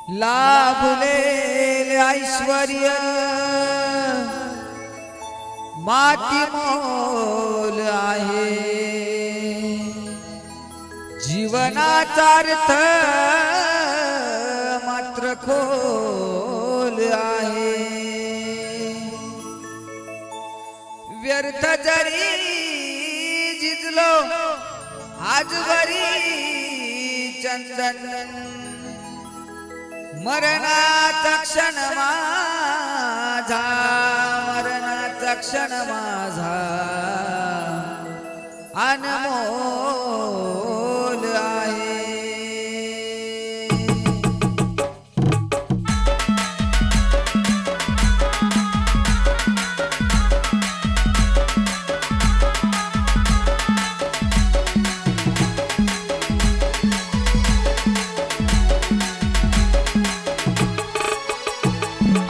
लाभलेले ऐश्वर्य माती मोल आहे, जीवनाचा अर्थ मात्र खोल आहे। व्यर्थ जरी जिजलो आजवरी चंदन, मरणाचा क्षण माझा, मरणाचा क्षण माझा अनमोल आहे।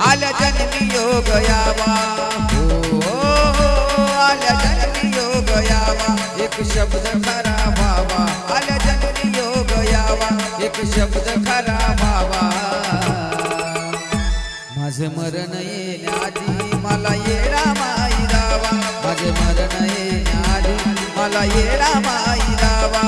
आल्या जन्मी योग यावा, हो आल्या जन्मी योग यावा, एक शब्द खरा व्हावा। आल्या जन्मी योग यावा, एक शब्द खरा व्हावा। माझे मरण येण्याआधी मला येडा माई दावा, माझे मरण येण्याआधी मला येडा माई दावा।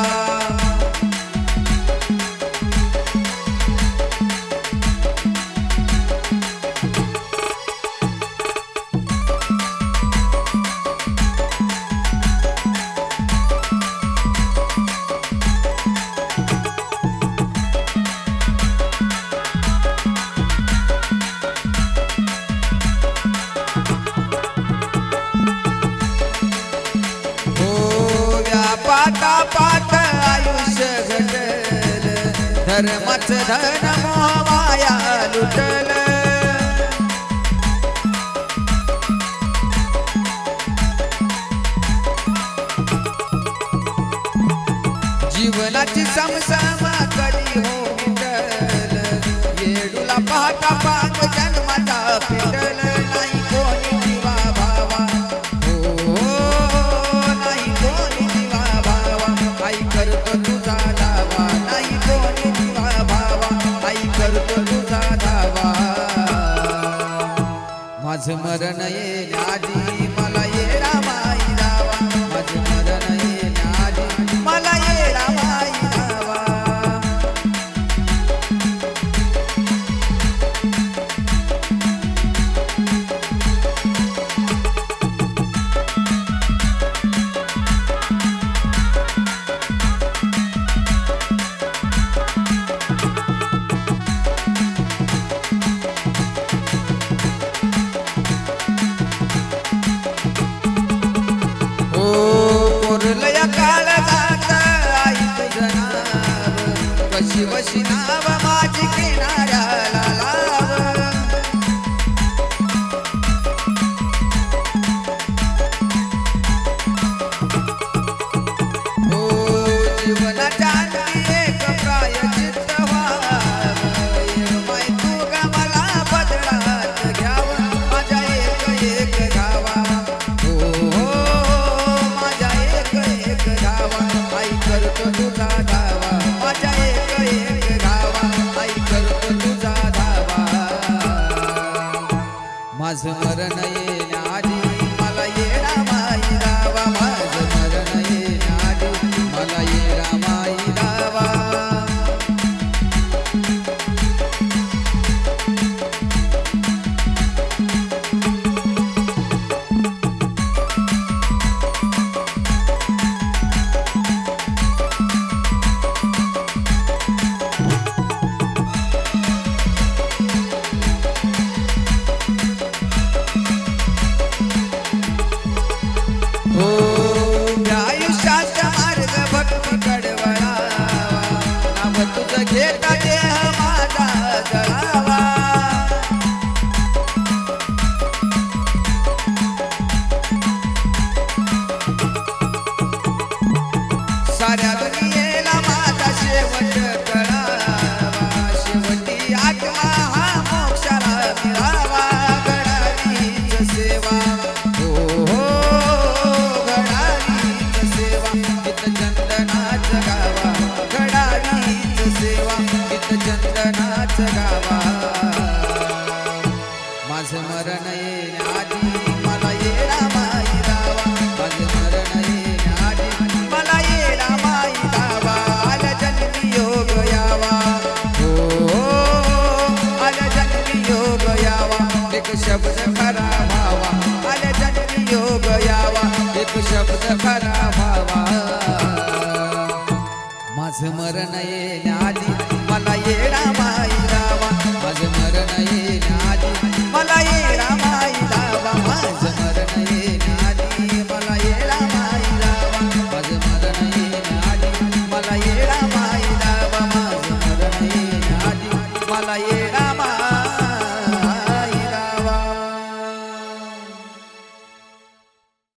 पाता पात आयुष्य घटल, धर्मच धन मोहमाया लुटल। जीवनाची समसम कधी हो मिटल, येडूला पाहता पांग जन्माचा पिटल। नाही कोणी जीवा भावा, हो नाही कोणी जीवा भावा, आई करतो तुझा धावा। नाही कोणी जीवा भावा, आई करतो तुझा धावा। माझं मरण येण्याआधी मला येडा माई दावा, माझं मरण येण्याआधी मला येडा माई दावा। कोरलया काळजात आई तुझं नाव, कशी बशी नाव माझी किनाऱ्याला लाव। हो जीवनाच्या अंती एक प्रायश्चित्त व्हावं, माय तू ग मला बदलात घ्यावं, माझ्या एक एक गावा। आई करतो तुझा धावा, माझ्या एक एक गावा, आई करतो तुझा धावा। माझं मरण येण्याआधी मला येडा माई दावा, माझं मरण येण्याआधी मला येडा माई दावा। खरा व्हावा माझ मरण येण्याआधी मला येडा